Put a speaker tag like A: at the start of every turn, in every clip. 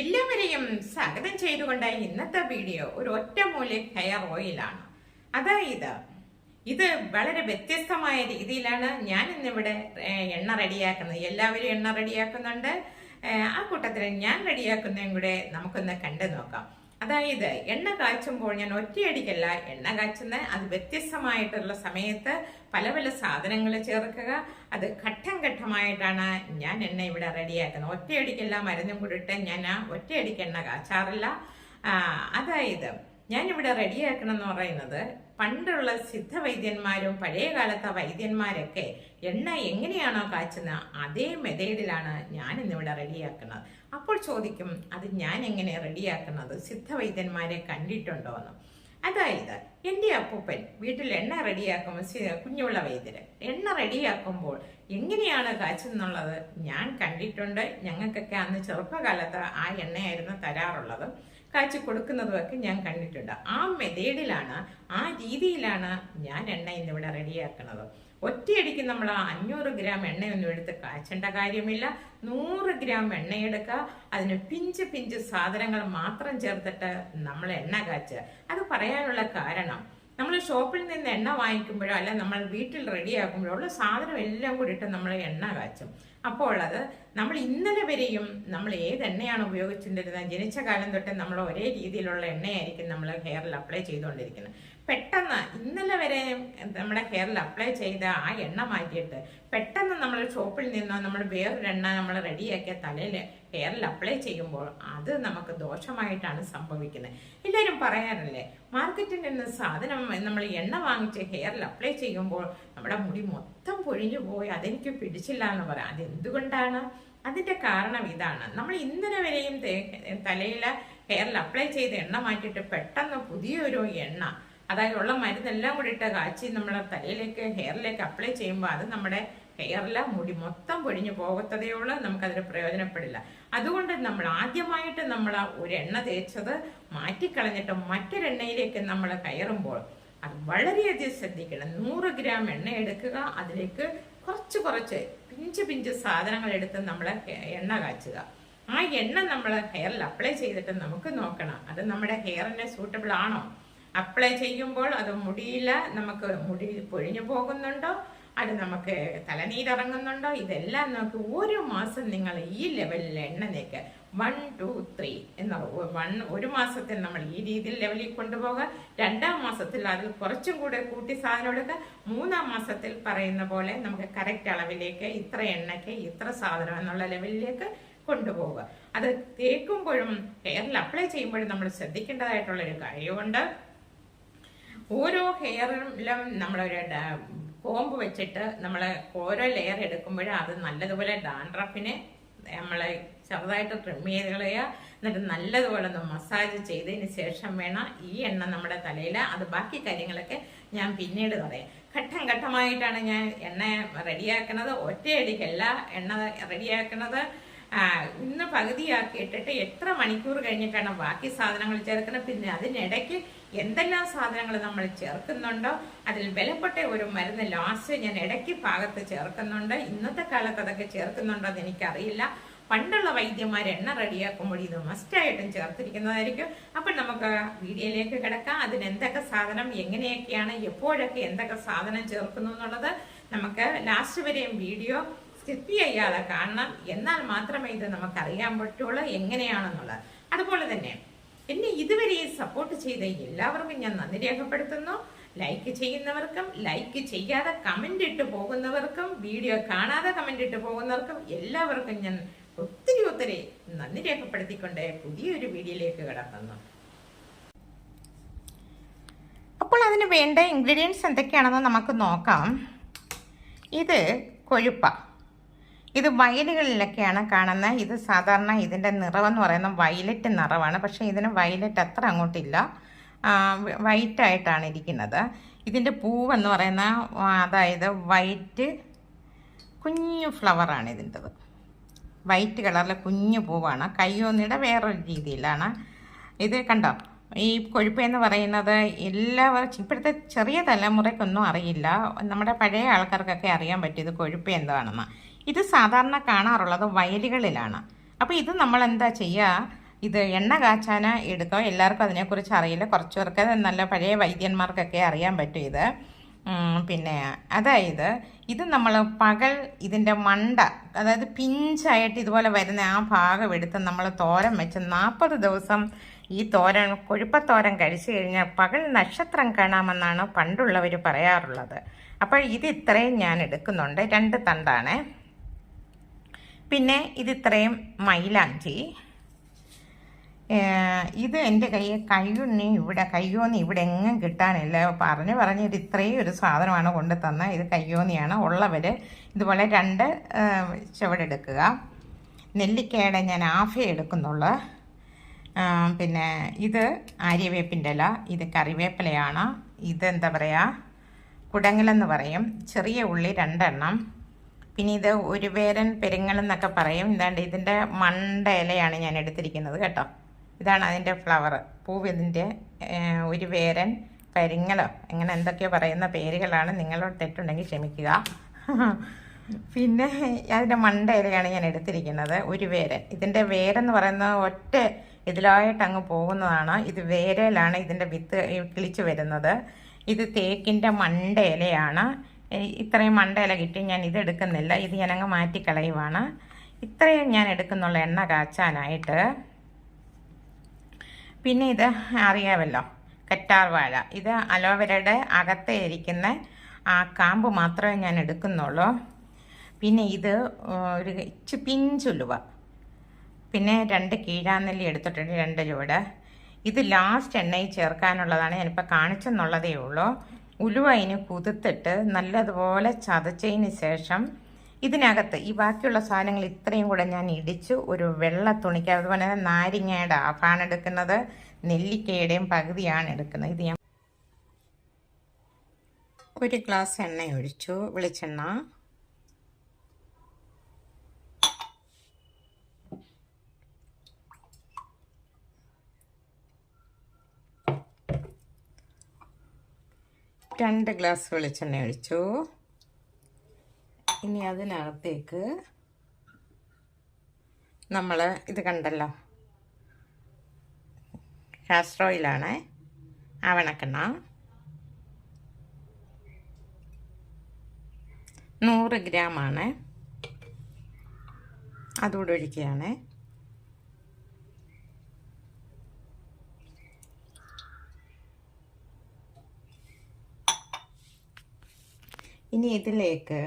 A: എല്ലാവരെയും സ്വാഗതം ചെയ്തുകൊണ്ട് ഇന്നത്തെ വീഡിയോ ഒരു ഒറ്റമൂലി ഹെയർ ഓയിലാണ്. അതായത് ഇത് വളരെ വ്യത്യസ്തമായ രീതിയിലാണ് ഞാൻ ഇന്നിവിടെ എണ്ണ റെഡിയാക്കുന്നത്. എല്ലാവരും എണ്ണ റെഡിയാക്കുന്നുണ്ട്. ആ കൂട്ടത്തിൽ ഞാൻ റെഡിയാക്കുന്നതും കൂടെ നമുക്കൊന്ന് കണ്ടു നോക്കാം. അതായത് എണ്ണ കാച്ചുമ്പോൾ ഞാൻ ഒറ്റയടിക്കല്ല എണ്ണ കാച്ചുന്നത്. അത് വ്യത്യസ്തമായിട്ടുള്ള സമയത്ത് പല പല സാധനങ്ങൾ ചേർക്കുക. അത് ഘട്ടം ഘട്ടമായിട്ടാണ് ഞാൻ എണ്ണ ഇവിടെ റെഡിയാക്കുന്നത്. ഒറ്റയടിക്കല്ല മരുന്നും കൂടിയിട്ട് ഞാൻ ഒറ്റയടിക്ക് എണ്ണ കാച്ചാറില്ല. അതായത് ഞാനിവിടെ റെഡിയാക്കണം എന്ന് പറയുന്നത് പണ്ടുള്ള സിദ്ധവൈദ്യന്മാരും പഴയ കാലത്തെ വൈദ്യന്മാരൊക്കെ എണ്ണ എങ്ങനെയാണോ കാച്ചുന്നത് അതേ മെത്തേഡിലാണ് ഞാൻ ഇന്നിവിടെ റെഡിയാക്കുന്നത്. അപ്പോൾ ചോദിക്കും, അത് ഞാൻ എങ്ങനെ റെഡിയാക്കുന്നത്, സിദ്ധവൈദ്യന്മാരെ കണ്ടിട്ടുണ്ടോ എന്ന്. അതായത് എൻ്റെ അപ്പൂപ്പൻ വീട്ടിൽ എണ്ണ റെഡിയാക്കുമ്പോൾ, കുഞ്ഞുള്ള വൈദ്യര് എണ്ണ റെഡിയാക്കുമ്പോൾ എങ്ങനെയാണ് കാച്ചുന്നുള്ളത് ഞാൻ കണ്ടിട്ടുണ്ട്. ഞങ്ങൾക്കൊക്കെ അന്ന് ചെറുപ്പകാലത്ത് ആ എണ്ണയായിരുന്നു തരാറുള്ളത്. കാച്ചി കൊടുക്കുന്നതുമൊക്കെ ഞാൻ കണ്ടിട്ടുണ്ട്. ആ മെത്തേഡിലാണ്, ആ രീതിയിലാണ് ഞാൻ എണ്ണ ഇന്നിവിടെ റെഡിയാക്കുന്നത്. ഒറ്റയടിക്ക് നമ്മൾ 500 ഗ്രാം എണ്ണയൊന്നും എടുത്ത് കാച്ചേണ്ട കാര്യമില്ല. 100 ഗ്രാം എണ്ണയെടുക്കുക. അതിന് പിഞ്ച് പിഞ്ച് സാധനങ്ങൾ മാത്രം ചേർത്തിട്ട് നമ്മൾ എണ്ണ കാച്ചുക. അത് പറയാനുള്ള കാരണം, നമ്മൾ ഷോപ്പിൽ നിന്ന് എണ്ണ വാങ്ങിക്കുമ്പോഴോ അല്ല നമ്മൾ വീട്ടിൽ റെഡിയാക്കുമ്പോഴോ ഉള്ള സാധനം എല്ലാം കൂടിയിട്ട് നമ്മൾ എണ്ണ കാച്ചും. അപ്പോൾ അത് നമ്മൾ ഇന്നലെ വരെയും നമ്മൾ ഏത് എണ്ണയാണ് ഉപയോഗിച്ചുകൊണ്ടിരുന്നത്, ജനിച്ച കാലം തൊട്ട് നമ്മൾ ഒരേ രീതിയിലുള്ള എണ്ണയായിരിക്കും നമ്മൾ ഹെയറിൽ അപ്ലൈ ചെയ്തുകൊണ്ടിരിക്കുന്നത്. പെട്ടെന്ന് ഇന്നലെ വരെ നമ്മുടെ ഹെയറിൽ അപ്ലൈ ചെയ്ത ആ എണ്ണ മാറ്റിയിട്ട് പെട്ടെന്ന് നമ്മൾ ഷോപ്പിൽ നിന്നോ നമ്മൾ വേറൊരു എണ്ണ നമ്മൾ റെഡിയാക്കിയ തലയിൽ ഹെയറിൽ അപ്ലൈ ചെയ്യുമ്പോൾ അത് നമുക്ക് ദോഷമായിട്ടാണ് സംഭവിക്കുന്നത്. എല്ലാവരും പറയാറില്ലേ, മാർക്കറ്റിൽ നിന്ന് സാധനം നമ്മൾ എണ്ണ വാങ്ങിച്ച് ഹെയറിൽ അപ്ലൈ ചെയ്യുമ്പോൾ നമ്മുടെ മുടി മൊത്തം പൊഴിഞ്ഞു പോയി അതെനിക്ക് പിടിച്ചില്ല എന്ന് പറയാം. അതെന്തുകൊണ്ടാണ്? അതിന്റെ കാരണം ഇതാണ്. നമ്മൾ ഇന്നലെ വരെയും തലയിൽ ഹെയറിൽ അപ്ലൈ ചെയ്ത എണ്ണ മാറ്റിയിട്ട് പെട്ടെന്ന് പുതിയൊരു എണ്ണ, അതായത് ഉള്ള മരുന്നെല്ലാം കൂടി ഇട്ട് കാച്ചി നമ്മളെ തലയിലേക്ക് ഹെയറിലേക്ക് അപ്ലൈ ചെയ്യുമ്പോൾ അത് നമ്മുടെ ഹെയറിലെ മുടി മൊത്തം പൊഴിഞ്ഞു പോകത്തതേ ഉള്ളൂ. നമുക്കതിന് പ്രയോജനപ്പെടില്ല. അതുകൊണ്ട് നമ്മൾ ആദ്യമായിട്ട് നമ്മൾ ഒരു എണ്ണ തേച്ചത് മാറ്റിക്കളഞ്ഞിട്ട് മറ്റൊരെണ്ണയിലേക്ക് നമ്മൾ കയറുമ്പോൾ അത് വളരെയധികം ശ്രദ്ധിക്കണം. 100 ഗ്രാം എണ്ണ എടുക്കുക, അതിലേക്ക് കുറച്ച് പിഞ്ച് പിഞ്ച് സാധനങ്ങൾ എടുത്ത് നമ്മൾ എണ്ണ കാച്ചുക. ആ എണ്ണ നമ്മൾ ഹെയറിൽ അപ്ലൈ ചെയ്തിട്ട് നമുക്ക് നോക്കണം അത് നമ്മുടെ ഹെയറിന് സൂട്ടബിൾ ആണോ. അപ്ലൈ ചെയ്യുമ്പോൾ അത് മുടിയില്ല, നമുക്ക് മുടി പൊഴിഞ്ഞു പോകുന്നുണ്ടോ, അത് നമുക്ക് തലനീരിറങ്ങുന്നുണ്ടോ, ഇതെല്ലാം നോക്കി ഒരു മാസം നിങ്ങൾ ഈ ലെവലിൽ എണ്ണ തേക്കുക. 1, 2, 3 എന്ന ഒരു മാസത്തിൽ നമ്മൾ ഈ രീതിയിൽ ലെവലിൽ കൊണ്ടുപോകുക. 2ാം മാസത്തിൽ അതിൽ കുറച്ചും കൂടെ കൂട്ടി സാധനം എടുക്കുക. 3ാം മാസത്തിൽ പറയുന്ന പോലെ നമുക്ക് കറക്റ്റ് അളവിലേക്ക് ഇത്ര എണ്ണയ്ക്ക് ഇത്ര സാധനം എന്നുള്ള ലെവലിലേക്ക് കൊണ്ടുപോവുക. അത് തേക്കുമ്പോഴും ഹെയറിൽ അപ്ലൈ ചെയ്യുമ്പോഴും നമ്മൾ ശ്രദ്ധിക്കേണ്ടതായിട്ടുള്ളൊരു കാര്യമുണ്ട്. ഓരോ ഹെയറിലും നമ്മളൊരു കോമ്പ് വെച്ചിട്ട് നമ്മൾ ഓരോ ലെയർ എടുക്കുമ്പോഴും അത് നല്ലതുപോലെ ഡാൻഡ്രഫിനെ നമ്മൾ ചെറുതായിട്ട് ട്രിം ചെയ്ത് കളയുക. എന്നിട്ട് നല്ലതുപോലെ ഒന്ന് മസാജ് ചെയ്തതിന് ശേഷം വേണം ഈ എണ്ണ നമ്മുടെ തലയിൽ. അത് ബാക്കി കാര്യങ്ങളൊക്കെ ഞാൻ പിന്നീട് പറയാം. ഘട്ടം ഘട്ടമായിട്ടാണ് ഞാൻ എണ്ണ റെഡിയാക്കുന്നത്. ഒറ്റയടിക്കല്ല എണ്ണ റെഡിയാക്കുന്നത്. ഇന്ന് പകുതിയാക്കി ഇട്ടിട്ട് എത്ര മണിക്കൂർ കഴിഞ്ഞിട്ടാണ് ബാക്കി സാധനങ്ങൾ ചേർക്കുന്നത്. പിന്നെ അതിനിടയ്ക്ക് എന്തെല്ലാം സാധനങ്ങൾ നമ്മൾ ചേർക്കുന്നുണ്ടോ, അതിൽ വിലപ്പെട്ട ഒരു മരുന്ന് ലാസ്റ്റ് ഞാൻ ഇടയ്ക്ക് ഭാഗത്ത് ചേർക്കുന്നുണ്ട്. ഇന്നത്തെ കാലത്ത് അതൊക്കെ ചേർക്കുന്നുണ്ടോ എന്ന് എനിക്കറിയില്ല. പണ്ടുള്ള വൈദ്യന്മാർ എണ്ണ റെഡിയാക്കുമ്പോൾ ഇത് മസ്റ്റായിട്ടും ചേർത്തിരിക്കുന്നതായിരിക്കും. അപ്പം നമുക്ക് വീഡിയോയിലേക്ക് കിടക്കാം. അതിന് എന്തൊക്കെ സാധനം, എങ്ങനെയൊക്കെയാണ്, എപ്പോഴൊക്കെ എന്തൊക്കെ സാധനം ചേർക്കുന്നു എന്നുള്ളത് നമുക്ക് ലാസ്റ്റ് വരെയും വീഡിയോ സ്കിപ്പ് ചെയ്യാതെ കാണണം. എന്നാൽ മാത്രമേ ഇത് നമുക്കറിയാൻ പറ്റുള്ളൂ എങ്ങനെയാണെന്നുള്ളത്. അതുപോലെ തന്നെ എന്നെ ഇതുവരെ സപ്പോർട്ട് ചെയ്ത എല്ലാവർക്കും ഞാൻ നന്ദി രേഖപ്പെടുത്തുന്നു. ലൈക്ക് ചെയ്യുന്നവർക്കും ലൈക്ക് ചെയ്യാതെ കമന്റ് ഇട്ട് പോകുന്നവർക്കും വീഡിയോ കാണാതെ കമന്റ് ഇട്ട് പോകുന്നവർക്കും എല്ലാവർക്കും ഞാൻ ഒത്തിരി നന്ദി രേഖപ്പെടുത്തിക്കൊണ്ട് പുതിയൊരു വീഡിയോയിലേക്ക് കിടക്കുന്നു. അപ്പോൾ അതിന് വേണ്ട ഇൻഗ്രീഡിയൻസ് എന്തൊക്കെയാണെന്ന് നമുക്ക് നോക്കാം. ഇത് കൊഴുപ്പ. ഇത് വയലുകളിലൊക്കെയാണ് കാണുന്നത്. ഇത് സാധാരണ ഇതിൻ്റെ നിറമെന്ന് പറയുന്നത് വയലറ്റ് നിറമാണ്. പക്ഷേ ഇതിന് വയലറ്റ് അത്ര അങ്ങോട്ടില്ല, വൈറ്റായിട്ടാണ് ഇരിക്കുന്നത്. ഇതിൻ്റെ പൂവെന്ന് പറയുന്ന അതായത് വൈറ്റ് കുഞ്ഞു ഫ്ലവറാണ് ഇതിൻ്റെത്. വൈറ്റ് കളറിലെ കുഞ്ഞു പൂവാണ്. കയ്യൊന്നിയുടെ വേറൊരു രീതിയിലാണ്. ഇത് കണ്ടോ, ഈ കൊഴുപ്പെന്ന് പറയുന്നത് എല്ലാവർക്കും ഇപ്പോഴത്തെ ചെറിയ തലമുറയ്ക്കൊന്നും അറിയില്ല. നമ്മുടെ പഴയ ആൾക്കാർക്കൊക്കെ അറിയാൻ പറ്റും ഇത് കൊഴുപ്പ് എന്താണെന്ന്. ഇത് സാധാരണ കാണാറുള്ളത് വയലുകളിലാണ്. അപ്പോൾ ഇത് നമ്മൾ എന്താ ചെയ്യുക, ഇത് എണ്ണ കാച്ചാൻ എടുക്കുക. എല്ലാവർക്കും അതിനെക്കുറിച്ച് അറിയില്ല. കുറച്ച് പേർക്ക് നല്ല പഴയ വൈദ്യന്മാർക്കൊക്കെ അറിയാൻ പറ്റും ഇത്. പിന്നെ അതായത് ഇത് നമ്മൾ പകൽ ഇതിൻ്റെ മണ്ട, അതായത് പിഞ്ചായിട്ട് ഇതുപോലെ വരുന്ന ആ ഭാഗം എടുത്ത് നമ്മൾ തോരൻ വെച്ച് 40 ദിവസം ഈ തോരൻ, കൊഴുപ്പത്തോരൻ കഴിച്ചു കഴിഞ്ഞാൽ പകൽ നക്ഷത്രം കാണാമെന്നാണ് പണ്ടുള്ളവർ പറയാറുള്ളത്. അപ്പോൾ ഇത് ഇത്രയും ഞാൻ എടുക്കുന്നുണ്ട്. 2 തണ്ടാണ്. പിന്നെ ഇത് ഇത്രയും മൈലാഞ്ചി. ഇത് എൻ്റെ കയ്യോന്നി ഇവിടെ എങ്ങും കിട്ടാനില്ല. പറഞ്ഞ് ഇത് ഇത്രയും ഒരു സാധനമാണ് കൊണ്ട് തന്ന. ഇത് കയ്യോന്നിയാണ്. ഉള്ളവർ ഇതുപോലെ 2 ചുവടെടുക്കുക. നെല്ലിക്കയുടെ ഞാൻ ആഫേ എടുക്കുന്നുള്ളൂ. പിന്നെ ഇത് ആര്യവേപ്പിൻ്റെ ഇല, ഇത് കറിവേപ്പിലയാണ്. ഇതെന്താ പറയുക, കുടങ്ങലെന്ന് പറയും. ചെറിയ ഉള്ളി 2 എണ്ണം. പിന്നെ ഇത് ഒരു വേരൻ പെരുങ്ങളെന്നൊക്കെ പറയും. എന്താണ്ട് ഇതിൻ്റെ മണ്ട ഇലയാണ് ഞാൻ എടുത്തിരിക്കുന്നത് കേട്ടോ. ഇതാണ് അതിൻ്റെ ഫ്ലവർ, പൂവ്. ഇതിൻ്റെ ഒരു വേരൻ പരിങ്ങളോ അങ്ങനെ എന്തൊക്കെയോ പറയുന്ന പേരുകളാണ്. നിങ്ങളോട് തെറ്റുണ്ടെങ്കിൽ ക്ഷമിക്കുക. പിന്നെ അതിൻ്റെ മണ്ട ഇലയാണ് ഞാൻ എടുത്തിരിക്കുന്നത്. ഒരു വേരൻ. ഇതിൻ്റെ വേരെന്ന് പറയുന്നത് ഒറ്റ ഇതിലായിട്ട് അങ്ങ് പോകുന്നതാണ്. ഇത് വേരയിലാണ് ഇതിൻ്റെ വിത്ത് കിളിച്ച് വരുന്നത്. ഇത് തേക്കിൻ്റെ മണ്ട ഇലയാണ്. ഇത്രയും മണ്ട ഇല കിട്ടി. ഞാൻ ഇത് എടുക്കുന്നില്ല. ഇത് ഞാനങ്ങ് മാറ്റിക്കളയുവാണ്. ഇത്രയും ഞാൻ എടുക്കുന്നുള്ള എണ്ണ കാച്ചാനായിട്ട്. പിന്നെ ഇത് അറിയാമല്ലോ, കറ്റാർ വാഴ. ഇത് അലോവേരയുടെ അകത്തെ ഇരിക്കുന്ന ആ കാമ്പ് മാത്രമേ ഞാൻ എടുക്കുന്നുള്ളൂ. പിന്നെ ഇത് ഒരു പിഞ്ചുലുവ. പിന്നെ 2 കീഴാനെല്ലി എടുത്തിട്ടുണ്ട്, 2 ചുവട്. ഇത് ലാസ്റ്റ് എണ്ണയിൽ ചേർക്കാനുള്ളതാണ്. ഞാനിപ്പോൾ കാണിച്ചെന്നുള്ളതേ ഉള്ളൂ. ഉലുവ അതിന് കുതിർത്തിട്ട് നല്ലതുപോലെ ചതച്ചതിന് ശേഷം ഇതിനകത്ത് ഈ ബാക്കിയുള്ള സാധനങ്ങൾ ഇത്രയും കൂടെ ഞാൻ ഇടിച്ചു ഒരു വെള്ള തുണിക്ക്, അതുപോലെ തന്നെ നാരങ്ങയുടെ ഹാഫാണ് എടുക്കുന്നത്, നെല്ലിക്കയുടെയും പകുതിയാണ് എടുക്കുന്നത്. ഇത് ഞാൻ 1 ഗ്ലാസ് എണ്ണ ഒഴിച്ചു, വെളിച്ചെണ്ണ. രണ്ട് ഗ്ലാസ് വെളിച്ചെണ്ണ ഒഴിച്ചു. ഇനി അതിനകത്തേക്ക് നമ്മൾ ഇത് കണ്ടല്ലോ, കാസ്റ്റർ ഓയിലാണ്, ആവണക്കെണ്ണ 100 ഗ്രാമാണ്. അതുകൂടെ ഒഴിക്കുകയാണ്. ഇനി ഇതിലേക്ക്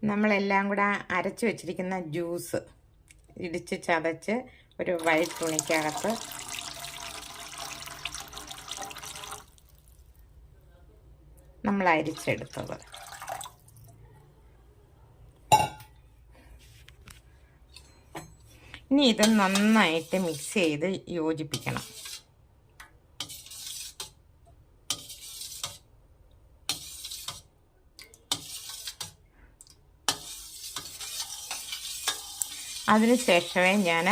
A: നമ്മളെല്ലാം കൂടെ അരച്ച് വെച്ചിരിക്കുന്ന ജ്യൂസ് ഇടിച്ച് ചതച്ച് ഒരു വൈറ്റ് തുണിക്കകത്ത് നമ്മൾ അരിച്ചെടുത്തത്. ഇനി ഇത് നന്നായിട്ട് മിക്സ് ചെയ്ത് യോജിപ്പിക്കണം. അതിനുശേഷമേ ഞാൻ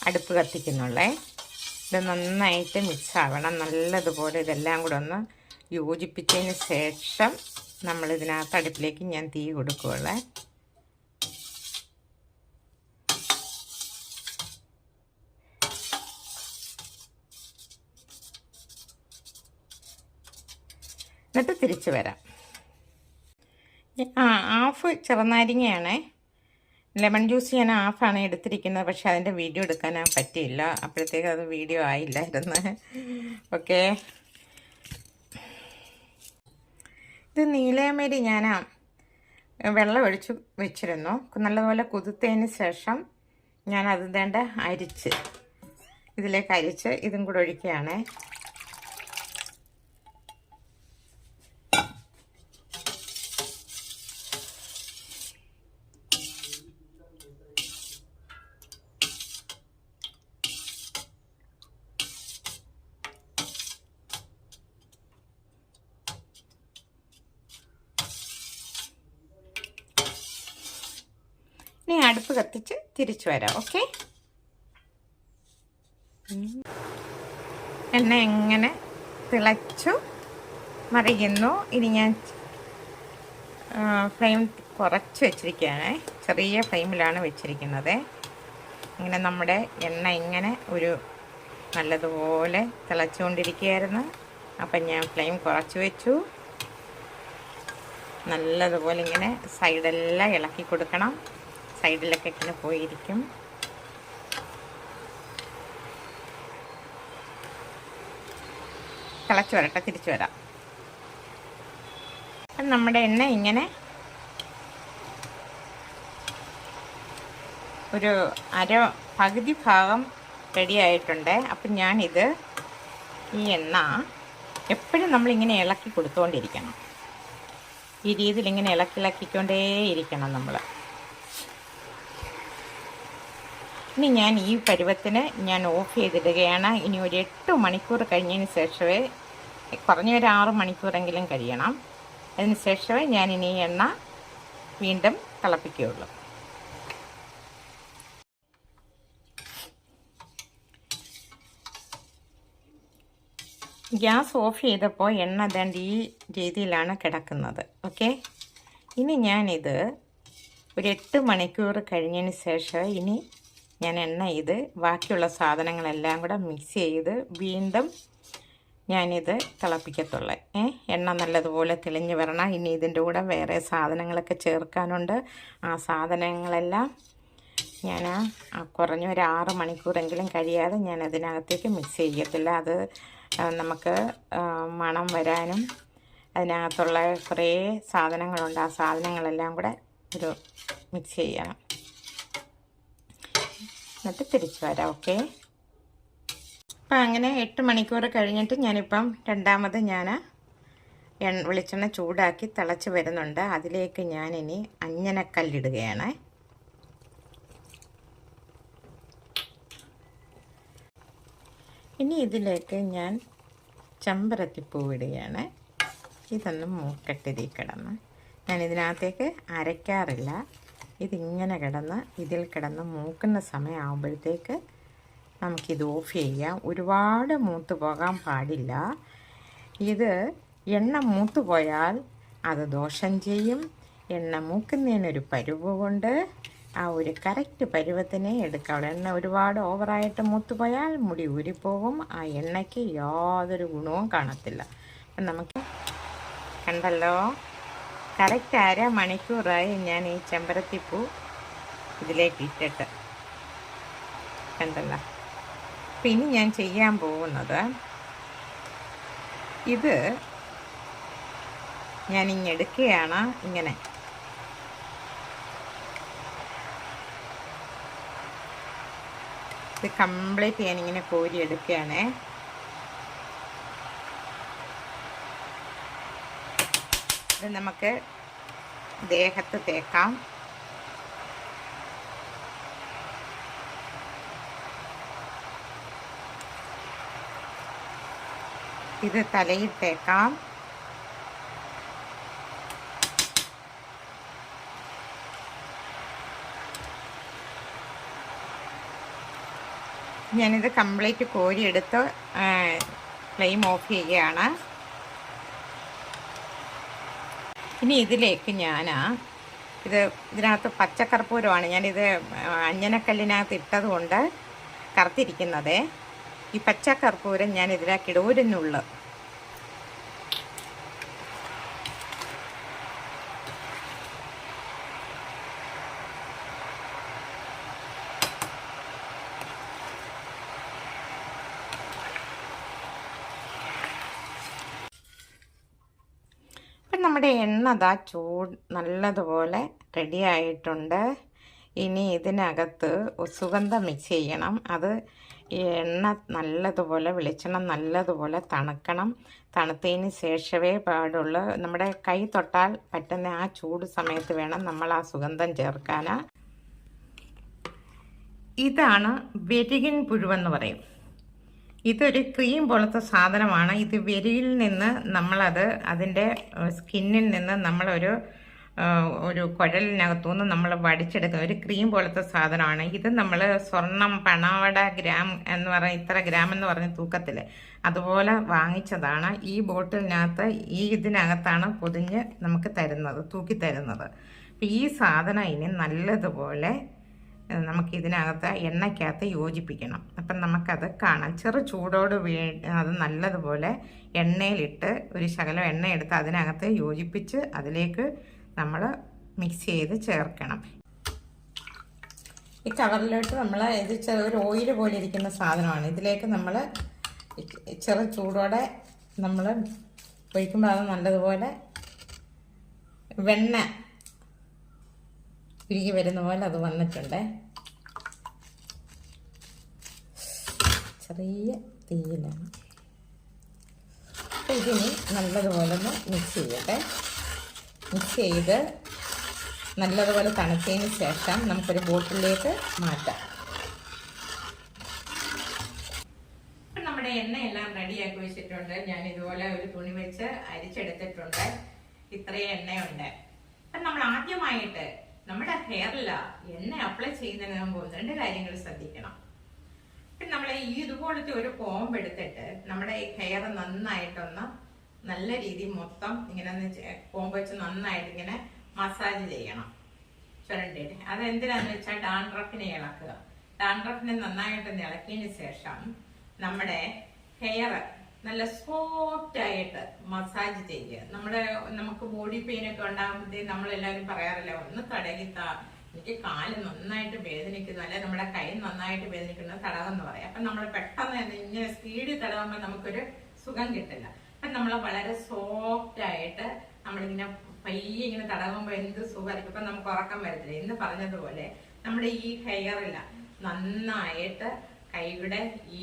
A: അടുപ്പ് കത്തിക്കുന്നുള്ളേ. ഇത് നന്നായിട്ട് മിക്സ് ആവണം. നല്ലതുപോലെ ഇതെല്ലാം കൂടെ ഒന്ന് യോജിപ്പിച്ചതിന് ശേഷം നമ്മൾ ഇതിനകത്ത് അടുപ്പിലേക്ക് ഞാൻ തീ കൊടുക്കുകയുള്ളേ. എന്നിട്ട് തിരിച്ച് വരാം. ഹാഫ് ചെറുനാരങ്ങയാണ്, ലെമൺ ജ്യൂസ് ഞാൻ ഹാഫാണ് എടുത്തിരിക്കുന്നത്. പക്ഷെ അതിൻ്റെ വീഡിയോ എടുക്കാൻ പറ്റിയില്ല, അപ്പോഴത്തേക്ക് അത് വീഡിയോ ആയില്ലായിരുന്നു. ഓക്കെ, ഇത് നീലയമരി ഞാൻ വെള്ളം ഒഴിച്ച് വെച്ചിരുന്നു. നല്ലതുപോലെ കുതിർത്തതിന് ശേഷം ഞാൻ അത് വേണ്ട അരിച്ച് ഇതിലേക്ക് അരിച്ച് ഇതും കൂടെ ഒഴിക്കുകയാണ്. ഇനി അടുപ്പ് കത്തിച്ച് തിരിച്ചു വരാം. ഓക്കെ, എണ്ണ എങ്ങനെ തിളച്ചു മറിയുന്നു. ഇനി ഞാൻ ഫ്ലെയിം കുറച്ച് വെച്ചിരിക്കുകയാണ്, ചെറിയ ഫ്ലെയിമിലാണ് വെച്ചിരിക്കുന്നത്. ഇങ്ങനെ നമ്മുടെ എണ്ണ ഇങ്ങനെ ഒരു നല്ലതുപോലെ തിളച്ചുകൊണ്ടിരിക്കുകയായിരുന്നു. അപ്പം ഞാൻ ഫ്ലെയിം കുറച്ച് വെച്ചു. നല്ലതുപോലെ ഇങ്ങനെ സൈഡെല്ലാം ഇളക്കി കൊടുക്കണം. സൈഡിലൊക്കെ ഇങ്ങനെ പോയിരിക്കും. തിളച്ച് വരട്ടെ, തിരിച്ചു വരാം. അപ്പം നമ്മുടെ എണ്ണ ഇങ്ങനെ ഒരു പകുതി ഭാഗം റെഡി ആയിട്ടുണ്ട്. അപ്പം ഞാനിത് ഈ എണ്ണ എപ്പോഴും നമ്മളിങ്ങനെ ഇളക്കി കൊടുത്തുകൊണ്ടിരിക്കണം. ഈ രീതിയിൽ ഇങ്ങനെ ഇളക്കിക്കൊണ്ടേയിരിക്കണം നമ്മൾ. ഇനി ഞാൻ ഈ പരുവത്തിന് ഞാൻ ഓഫ് ചെയ്തിടുകയാണ്. ഇനി ഒരു 8 മണിക്കൂർ കഴിഞ്ഞതിന് ശേഷമേ, കുറഞ്ഞൊരു 6 മണിക്കൂറെങ്കിലും കഴിയണം. അതിന് ശേഷമേ ഞാനിനി എണ്ണ വീണ്ടും തിളപ്പിക്കുകയുള്ളൂ. ഗ്യാസ് ഓഫ് ചെയ്തപ്പോൾ എണ്ണ ദണ്ട് ഈ രീതിയിലാണ് കിടക്കുന്നത്. ഓക്കെ, ഇനി ഞാനിത് ഒരു 8 മണിക്കൂർ കഴിഞ്ഞതിന് ശേഷം ഇനി ഞാൻ എണ്ണ ഇത് ബാക്കിയുള്ള സാധനങ്ങളെല്ലാം കൂടെ മിക്സ് ചെയ്ത് വീണ്ടും ഞാനിത് തിളപ്പിക്കത്തുള്ളൂ. എണ്ണ നല്ലതുപോലെ തെളിഞ്ഞ് വരണം. ഇനി ഇതിൻ്റെ കൂടെ വേറെ സാധനങ്ങളൊക്കെ ചേർക്കാനുണ്ട്. ആ സാധനങ്ങളെല്ലാം ഞാൻ കുറഞ്ഞൊരു 6 മണിക്കൂറെങ്കിലും കഴിയാതെ ഞാൻ അതിനകത്തേക്ക് മിക്സ് ചെയ്യത്തില്ല. അത് നമുക്ക് മണം വരാനും അതിനകത്തുള്ള കുറേ സാധനങ്ങളുണ്ട്. ആ സാധനങ്ങളെല്ലാം കൂടെ ഒരു മിക്സ് ചെയ്യണം. എന്നിട്ട് തിരിച്ചു വരാം. ഓക്കെ, അപ്പം അങ്ങനെ 8 മണിക്കൂർ കഴിഞ്ഞിട്ട് ഞാനിപ്പം രണ്ടാമത് വെളിച്ചെണ്ണ ചൂടാക്കി തിളച്ച് വരുന്നുണ്ട്. അതിലേക്ക് ഞാനിനി അഞ്ജനക്കല്ലിടുകയാണ്. ഇനി ഇതിലേക്ക് ഞാൻ ചെമ്പരത്തിപ്പൂ ഇടുകയാണ്. ഇതൊന്നും മൂക്കട്ടിരി കിടന്ന് ഞാൻ ഇതിനകത്തേക്ക് അരയ്ക്കാറില്ല. ഇതിങ്ങനെ ഇതിൽ കിടന്ന് മൂക്കുന്ന സമയമാകുമ്പോഴത്തേക്ക് നമുക്കിത് ഓഫ് ചെയ്യാം. ഒരുപാട് മൂത്ത് പോകാൻ പാടില്ല. ഇത് എണ്ണ മൂത്ത് പോയാൽ അത് ദോഷം ചെയ്യും. എണ്ണ മൂക്കുന്നതിനൊരു പരുവ് കൊണ്ട് ആ ഒരു കറക്റ്റ് പരുവത്തിനെ എടുക്കാവുള്ളൂ. എണ്ണ ഒരുപാട് ഓവറായിട്ട് മൂത്ത് പോയാൽ മുടി ഊരിപ്പോകും. ആ എണ്ണയ്ക്ക് യാതൊരു ഗുണവും കാണത്തില്ല. അപ്പം നമുക്ക് കണ്ടല്ലോ, കറക്റ്റ് 1/2 മണിക്കൂറായി ഞാൻ ഈ ചെമ്പരത്തിപ്പൂ ഇതിലേക്ക് ഇട്ടിട്ട്. കണ്ടല്ലോ. അപ്പം ഇനി ഞാൻ ചെയ്യാൻ പോകുന്നത്, ഇത് ഞാനിങ്ങെടുക്കുകയാണ്. ഇങ്ങനെ ഇത് കംപ്ലീറ്റ് ഞാനിങ്ങനെ കോരിയെടുക്കുകയാണേ. ഇത് നമുക്ക് ദേഹത്ത് തേക്കാം. ഇത് തലയിൽ തേക്കാം. ഞാനിത് കംപ്ലീറ്റ് കോരിയെടുത്ത് ഫ്ലെയിം ഓഫ് ചെയ്യുകയാണ്. ഇനി ഇതിലേക്ക് ഇതിനകത്ത് പച്ചക്കർപ്പൂരമാണ് ഞാനിത് അഞ്ജനക്കല്ലിനകത്ത് ഇട്ടതുകൊണ്ട് കറുത്തിരിക്കുന്നത്. ഈ പച്ചക്കർപ്പൂരം ഞാൻ ഇതിലാക്കിയിടും, ഒരു നുള്ള്. നമ്മുടെ എണ്ണ നല്ലതുപോലെ റെഡി ആയിട്ടുണ്ട്. ഇനി ഇതിനകത്ത് സുഗന്ധം മിക്സ് ചെയ്യണം. അത് എണ്ണ നല്ലതുപോലെ, വെളിച്ചെണ്ണ നല്ലതുപോലെ തണുക്കണം. തണുത്തതിന് ശേഷമേ പാടുള്ളൂ. നമ്മുടെ കൈ തൊട്ടാൽ പറ്റുന്ന ആ ചൂട് സമയത്ത് വേണം നമ്മൾ ആ സുഗന്ധം ചേർക്കാൻ. ഇതാണ് വെരികിൻ പുഴുവെന്ന് പറയും. ഇതൊരു ക്രീം പോലത്തെ സാധനമാണ്. ഇത് വെരിയിൽ നിന്ന് അതിൻ്റെ സ്കിന്നിൽ നിന്ന് ഒരു കുഴലിനകത്തുനിന്ന് നമ്മൾ വടിച്ചെടുക്കുന്ന ഒരു ക്രീം പോലത്തെ സാധനമാണ്. ഇത് നമ്മൾ സ്വർണം, പണവട, ഗ്രാം എന്ന് ഇത്ര ഗ്രാം എന്ന് പറഞ്ഞ തൂക്കത്തിൽ അതുപോലെ വാങ്ങിച്ചതാണ്. ഈ ബോട്ടിലിനകത്ത് ഇതിനകത്താണ് പൊതിഞ്ഞ് നമുക്ക് തരുന്നത്, തൂക്കി തരുന്നത്. അപ്പം ഈ സാധനം ഇനി നല്ലതുപോലെ നമുക്ക് ഇതിനകത്ത് എണ്ണയ്ക്കകത്ത് യോജിപ്പിക്കണം. അപ്പം നമുക്കത് കാണാം. ചെറു ചൂടോട് അത് നല്ലതുപോലെ എണ്ണയിലിട്ട് ഒരു ശകലം എണ്ണയെടുത്ത് അതിനകത്ത് യോജിപ്പിച്ച് അതിലേക്ക് നമ്മൾ മിക്സ് ചെയ്ത് ചേർക്കണം. ഈ കവറിലോട്ട് നമ്മൾ ഇത് ചെറിയൊരു ഓയിൽ പോലെ ഇരിക്കുന്ന സാധനമാണ്. ഇതിലേക്ക് നമ്മൾ ചെറു ചൂടോടെ നമ്മൾ ഒഴിക്കുമ്പോൾ അത് നല്ലതുപോലെ വെണ്ണ ഉരുകി വരുന്ന പോലെ അത് വന്നിട്ടുണ്ട്. ചെറിയ തീയിലാണ്. അപ്പം ഇതിന് നല്ലതുപോലെ ഒന്ന് മിക്സ് ചെയ്യട്ടെ. മിക്സ് ചെയ്ത് നല്ലതുപോലെ തണുത്തതിന് ശേഷം നമുക്കൊരു ബോട്ടിലേക്ക് മാറ്റാം. ഇപ്പം നമ്മുടെ എണ്ണയെല്ലാം റെഡിയാക്കി വെച്ചിട്ടുണ്ട്. ഞാൻ ഇതുപോലെ ഒരു തുണി വെച്ച് അരിച്ചെടുത്തിട്ടുണ്ട്. ഇത്രയും എണ്ണയുണ്ട്. അപ്പം നമ്മൾ ആദ്യമായിട്ട് നമ്മുടെ ഹെയറിൽ എണ്ണ അപ്ലൈ ചെയ്യുന്നതിന് മുമ്പ് 2 കാര്യങ്ങൾ ശ്രദ്ധിക്കണം. പിന്നെ നമ്മൾ ഈ ഇതുപോലത്തെ ഒരു കോമ്പ് എടുത്തിട്ട് നമ്മുടെ ഈ ഹെയർ നന്നായിട്ടൊന്ന് നല്ല രീതിയിൽ മൊത്തം ഇങ്ങനെ കോമ്പ് വെച്ച് നന്നായിട്ട് ഇങ്ങനെ മസാജ് ചെയ്യണം ചുരണ്ടിയിട്ട്. അതെന്തിനാന്ന് വെച്ചാൽ ഡാൻഡ്രഫിനെ ഇളക്കുക. ഡാൻഡ്രഫിനെ നന്നായിട്ട് ഇളക്കിയതിന് ശേഷം നമ്മുടെ ഹെയർ നല്ല സോഫ്റ്റ് ആയിട്ട് മസാജ് ചെയ്യുക. നമുക്ക് ബോഡി പെയിൻ ഒക്കെ ഉണ്ടാകുമ്പോഴത്തേക്ക് നമ്മളെല്ലാവരും പറയാറില്ല, ഒന്ന് തടകിത്താ, എനിക്ക് കാല് നന്നായിട്ട് വേദനിക്കുന്നു, അല്ലെ നമ്മുടെ കൈ നന്നായിട്ട് വേദനിക്കുന്ന തടകെന്ന് പറയാം. അപ്പൊ നമ്മൾ പെട്ടെന്ന് ഇങ്ങനെ സ്പീഡിൽ തടകുമ്പോൾ നമുക്കൊരു സുഖം കിട്ടില്ല. അപ്പൊ നമ്മൾ വളരെ സോഫ്റ്റ് ആയിട്ട് നമ്മളിങ്ങനെ പയ്യെ ഇങ്ങനെ തടകുമ്പോൾ എന്ത് സുഖമായിരിക്കും. അപ്പൊ നമുക്ക് ഉറക്കം വരത്തില്ല. എന്ന് പറഞ്ഞതുപോലെ നമ്മുടെ ഈ ഹെയറില്ല നന്നായിട്ട് കൈയുടെ ഈ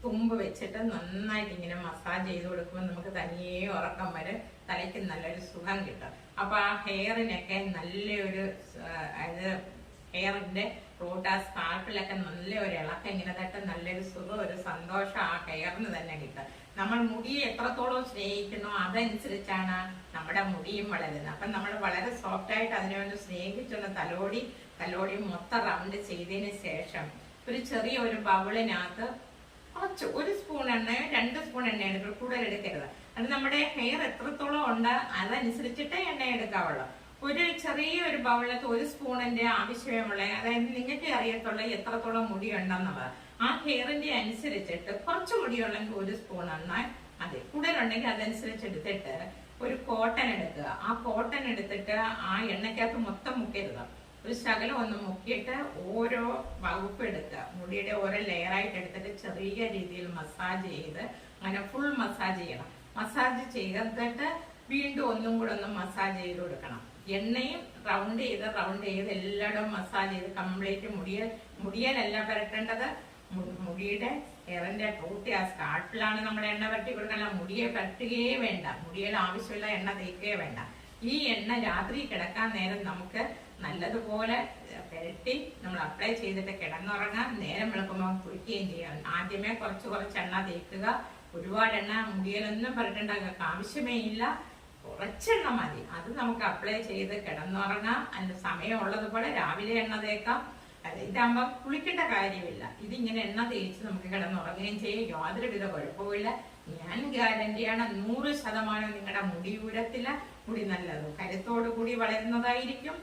A: തുമ്പ് വെച്ചിട്ട് നന്നായിട്ട് ഇങ്ങനെ മസാജ് ചെയ്ത് കൊടുക്കുമ്പോൾ നമുക്ക് തനിയെ ഉറക്കം വരും. തലയ്ക്ക് നല്ലൊരു സുഖം കിട്ടും. അപ്പൊ ആ ഹെയറിനൊക്കെ നല്ലൊരു ഹെയറിന്റെ റൂട്ട് ആ സ്കാൾപ്പിലൊക്കെ നല്ലൊരു ഇളക്കം ഇങ്ങനെ തട്ട് നല്ലൊരു സുഖം, ഒരു സന്തോഷം ആ ഹെയറിന് തന്നെ കിട്ടും. നമ്മൾ മുടിയെ എത്രത്തോളം സ്നേഹിക്കുന്നോ അതനുസരിച്ചാണ് നമ്മുടെ മുടിയും വളരുന്നത്. അപ്പം നമ്മൾ വളരെ സോഫ്റ്റ് ആയിട്ട് അതിനുവേണ്ടി സ്നേഹിച്ചൊന്ന് തലോടി മൊത്തം റൗണ്ട് ചെയ്തതിന് ശേഷം ഒരു ചെറിയ ഒരു ബൗളിനകത്ത് കുറച്ച് 1 സ്പൂൺ എണ്ണയോ 2 സ്പൂൺ എണ്ണ എടുക്കുക, കൂടുതൽ എടുക്കരുത്. അത് നമ്മുടെ ഹെയർ എത്രത്തോളം ഉണ്ട് അതനുസരിച്ചിട്ട് എണ്ണ എടുക്കാവുള്ളൂ. ഒരു ചെറിയ ഒരു ബൗളിനകത്ത് 1 സ്പൂണിന്റെ ആവശ്യമുള്ള, അതായത് നിങ്ങൾക്ക് അറിയത്തുള്ള എത്രത്തോളം മുടി ഉണ്ടെന്നുള്ളത് ആ ഹെയറിന്റെ അനുസരിച്ചിട്ട് കുറച്ച് മുടിയുള്ളെങ്കിൽ 1 സ്പൂൺ എണ്ണ മതി. കൂടുതലുണ്ടെങ്കിൽ അതനുസരിച്ച് എടുത്തിട്ട് ഒരു കോട്ടൺ എടുക്കുക. ആ കോട്ടൺ എടുത്തിട്ട് ആ എണ്ണയ്ക്കകത്ത് മൊത്തം മുക്കരുത്, ഒരു ശകലം ഒന്ന് മുക്കിയിട്ട് ഓരോ വകുപ്പ് എടുക്കുക. മുടിയുടെ ഓരോ ലെയറായിട്ട് എടുത്തിട്ട് ചെറിയ രീതിയിൽ മസാജ് ചെയ്ത് അങ്ങനെ ഫുൾ മസാജ് ചെയ്യണം. മസാജ് ചെയ്തിട്ട് വീണ്ടും ഒന്നും കൂടെ ഒന്ന് മസാജ് ചെയ്ത് കൊടുക്കണം. എണ്ണയും റൗണ്ട് ചെയ്ത് എല്ലായിടവും മസാജ് ചെയ്ത് കംപ്ലീറ്റ് മുടിയലല്ല പുരട്ടേണ്ടത്. മുടിയുടെ ഹെയറിന്റെ ടൂട്ടി ആ സ്കാൾപ്പിലാണ് നമ്മൾ എണ്ണ പരട്ടി കൊടുക്കണം. മുടിയെ പരട്ടുകയേ വേണ്ട, മുടിയിൽ ആവശ്യമുള്ള എണ്ണ തേക്കുകയേ വേണ്ട. ഈ എണ്ണ രാത്രി കിടക്കാൻ നേരം നമുക്ക് നല്ലതുപോലെ പുരട്ടി നമ്മൾ അപ്ലൈ ചെയ്തിട്ട് കിടന്നുറങ്ങാം. നേരം വെളുക്കുമ്പോൾ കുളിക്കുകയും ചെയ്യാം. ആദ്യമേ കുറച്ച് എണ്ണ തേക്കുക. ഒരുപാട് എണ്ണ മുടിയിലൊന്നും പുരട്ടേണ്ട ആവശ്യമേ ഇല്ല, കുറച്ചെണ്ണ മതി. അത് നമുക്ക് അപ്ലൈ ചെയ്ത് കിടന്നുറങ്ങാം. അതിന്റെ സമയമുള്ളതുപോലെ രാവിലെ എണ്ണ തേക്കാം. ഇതാകുമ്പോൾ കുളിക്കേണ്ട കാര്യമില്ല. ഇതിങ്ങനെ എണ്ണ തേച്ച് നമുക്ക് കിടന്നുറങ്ങുകയും ചെയ്യും. യാതൊരുവിധ കുഴപ്പമില്ല. ഞാൻ ഗ്യാരണ്ടിയാണ്, 100% നിങ്ങളുടെ മുടി ഉരത്തില്ല. മുടി നല്ലത് കരുത്തോടു കൂടി വളരുന്നതായിരിക്കും.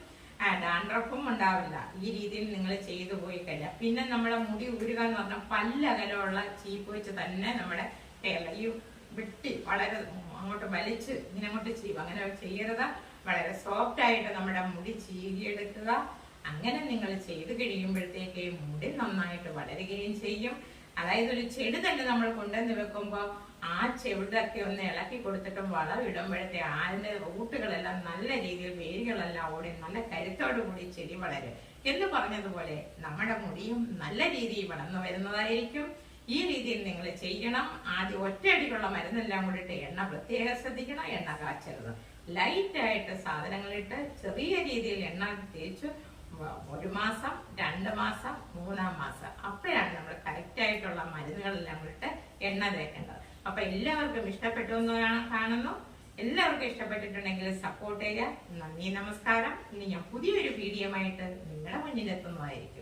A: ഡാൻഡ്രഫും ഉണ്ടാവില്ല. ഈ രീതിയിൽ നിങ്ങൾ ചെയ്തു പോയി കഴിഞ്ഞാൽ പിന്നെ നമ്മളെ മുടി ഊരുക എന്ന് പറഞ്ഞാൽ പല്ലകലമുള്ള ചീപ്പ് വെച്ച് തന്നെ നമ്മുടെ ഈ വെട്ടി വളരെ അങ്ങോട്ട് വലിച്ച് ഇങ്ങനെ അങ്ങോട്ട് ചീവ് അങ്ങനെ ചെയ്യരുത്. വളരെ സോഫ്റ്റ് ആയിട്ട് നമ്മുടെ മുടി ചീകിയെടുക്കുക. അങ്ങനെ നിങ്ങൾ ചെയ്ത് കഴിയുമ്പോഴത്തേക്ക് മുടി നന്നായിട്ട് വളരുകയും ചെയ്യും. അതായത് ഒരു ചെടി തന്നെ നമ്മൾ കൊണ്ടുവന്ന് വെക്കുമ്പോൾ ആ ചെവിടൊക്കെ ഒന്ന് ഇളക്കി കൊടുത്തിട്ടും വളം ഇടുമ്പോഴത്തെ അതിന്റെ റൂട്ടുകളെല്ലാം നല്ല രീതിയിൽ വേരുകളെല്ലാം ഓടി നല്ല കരുത്തോടു കൂടി ചെടി വളരും. എന്ന് പറഞ്ഞതുപോലെ നമ്മുടെ മുടിയും നല്ല രീതിയിൽ വളർന്നു വരുന്നതായിരിക്കും. ഈ രീതിയിൽ നിങ്ങൾ ചെയ്യണം. ആദ്യം ഒറ്റയടിക്കുള്ള മരുന്നെല്ലാം കൂടിയിട്ട് എണ്ണ പ്രത്യേകം ശ്രദ്ധിക്കണം. എണ്ണ കാച്ചരുത്. ലൈറ്റായിട്ട് സാധനങ്ങളിട്ട് ചെറിയ രീതിയിൽ എണ്ണ തേച്ചു 1 മാസം 2 മാസം 3-ാം മാസം അപ്പോഴാണ് നമ്മൾ കറക്റ്റ് ആയിട്ടുള്ള മരുന്നുകളെല്ലാം കൂടിയിട്ട് എണ്ണ തേക്കേണ്ടത്. അപ്പൊ എല്ലാവർക്കും ഇഷ്ടപ്പെട്ടു എന്ന് കാണുന്നു. എല്ലാവർക്കും ഇഷ്ടപ്പെട്ടിട്ടുണ്ടെങ്കിൽ സപ്പോർട്ട് ചെയ്യുക. നന്ദി, നമസ്കാരം. ഇനി ഞാൻ പുതിയൊരു വീഡിയോ ആയിട്ട് നിങ്ങളുടെ മുന്നിലെത്തുന്നതായിരിക്കും.